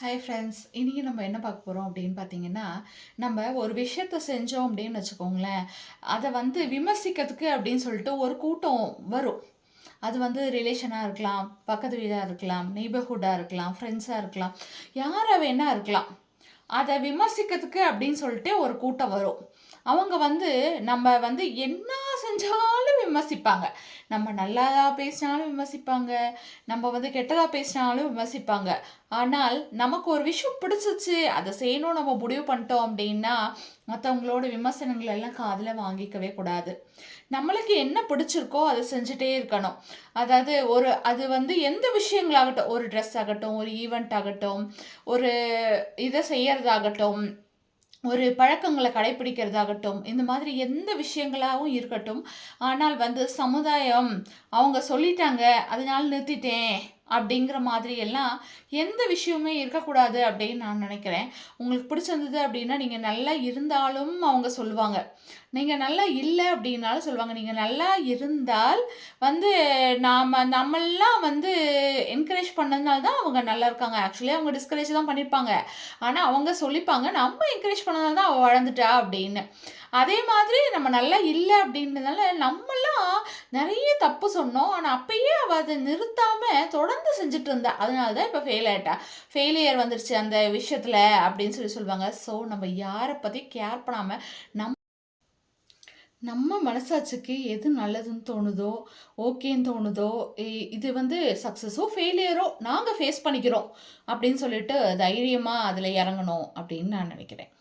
Hi friends, இன்றைக்கி நம்ம என்ன பார்க்க போகிறோம் அப்படின்னு பார்த்தீங்கன்னா, நம்ம ஒரு விஷயத்த செஞ்சோம் அப்படின்னு வச்சுக்கோங்களேன், அதை வந்து விமர்சிக்கிறதுக்கு அப்படின்னு சொல்லிட்டு ஒரு கூட்டம் வரும். அது வந்து ரிலேஷனாக இருக்கலாம், பக்கத்து வீடாக இருக்கலாம், நெய்பர்ஹுட்டாக இருக்கலாம், ஃப்ரெண்ட்ஸாக இருக்கலாம், யாரை வேணா இருக்கலாம். அதை விமர்சிக்கிறதுக்கு அப்படின்னு சொல்லிட்டு ஒரு கூட்டம் வரும். அவங்க வந்து நம்ம வந்து என்ன செஞ்சாலும் விமர்சிப்பாங்க. நம்ம நல்லதா பேசினாலும் விமர்சிப்பாங்க. நம்ம வந்து கெட்டதா பேசினாலும் விமர்சிப்பாங்க. ஆனால் நமக்கு ஒரு விஷயம் பிடிச்சிச்சு, அதை செய்யணும்னு நம்ம முடிவு பண்ணிட்டோம் அப்படின்னா, மற்றவங்களோட விமர்சனங்கள் எல்லாம் காதுல வாங்கிக்கவே கூடாது. நம்மளுக்கு என்ன பிடிச்சிருக்கோ அதை செஞ்சுட்டே இருக்கணும். அதாவது அது வந்து எந்த விஷயங்களாகட்டும், ஒரு ட்ரெஸ் ஆகட்டும், ஒரு ஈவெண்ட் ஆகட்டும், ஒரு இதை செய்யறதாகட்டும், ஒரு பழக்கங்களை கடைப்பிடிக்கிறதாகட்டும், இந்த மாதிரி எந்த விஷயங்களாகவும் இருக்கட்டும். ஆனால் வந்து சமுதாயம் அவங்க சொல்லிட்டாங்க, அதனால நிறுத்திட்டேன் அப்படிங்கிற மாதிரி எல்லாம் எந்த விஷயமுமே இருக்கக்கூடாது அப்படின்னு நான் நினைக்கிறேன். உங்களுக்கு பிடிச்சிருந்தது அப்படின்னா, நீங்கள் நல்லா இருந்தாலும் அவங்க சொல்லுவாங்க. நீங்கள் நல்லா இல்லை அப்படின்னாலும் சொல்லுவாங்க. நீங்கள் நல்லா இருந்தால் வந்து நம்மெல்லாம் வந்து என்கரேஜ் பண்ணதுனால தான் அவங்க நல்லா இருக்காங்க. ஆக்சுவலி அவங்க டிஸ்கரேஜ் தான் பண்ணியிருப்பாங்க. ஆனால் அவங்க சொல்லிப்பாங்க, நம்ம என்கரேஜ் பண்ணதுனால தான் அவள் வளர்ந்துட்டா அப்படின்னு. அதே மாதிரி நம்ம நல்லா இல்லை அப்படின்றதுனால நம்மலாம் நிறைய தப்பு சொன்னோம். ஆனால் அப்பயே அவள் அதை நிறுத்தாமல் தொடர்ந்து செஞ்சுட்டு இருந்தா. அதனால தான் இப்போ ஃபெயில் ஆகிட்டா. ஃபெயிலியர் வந்துருச்சு அந்த விஷயத்தில் அப்படின்னு சொல்லுவாங்க. ஸோ நம்ம யாரை பற்றி கேர் பண்ணாமல் நம்ம மனசாட்சிக்கு எது நல்லதுன்னு தோணுதோ, ஓகேன்னு தோணுதோ, இது வந்து சக்ஸஸோ, ஃபெயிலியரோ நாங்கள் ஃபேஸ் பண்ணிக்கிறோம் அப்படின்னு சொல்லிட்டு தைரியமாக அதில் இறங்கணும் அப்படின்னு நான் நினைக்கிறேன்.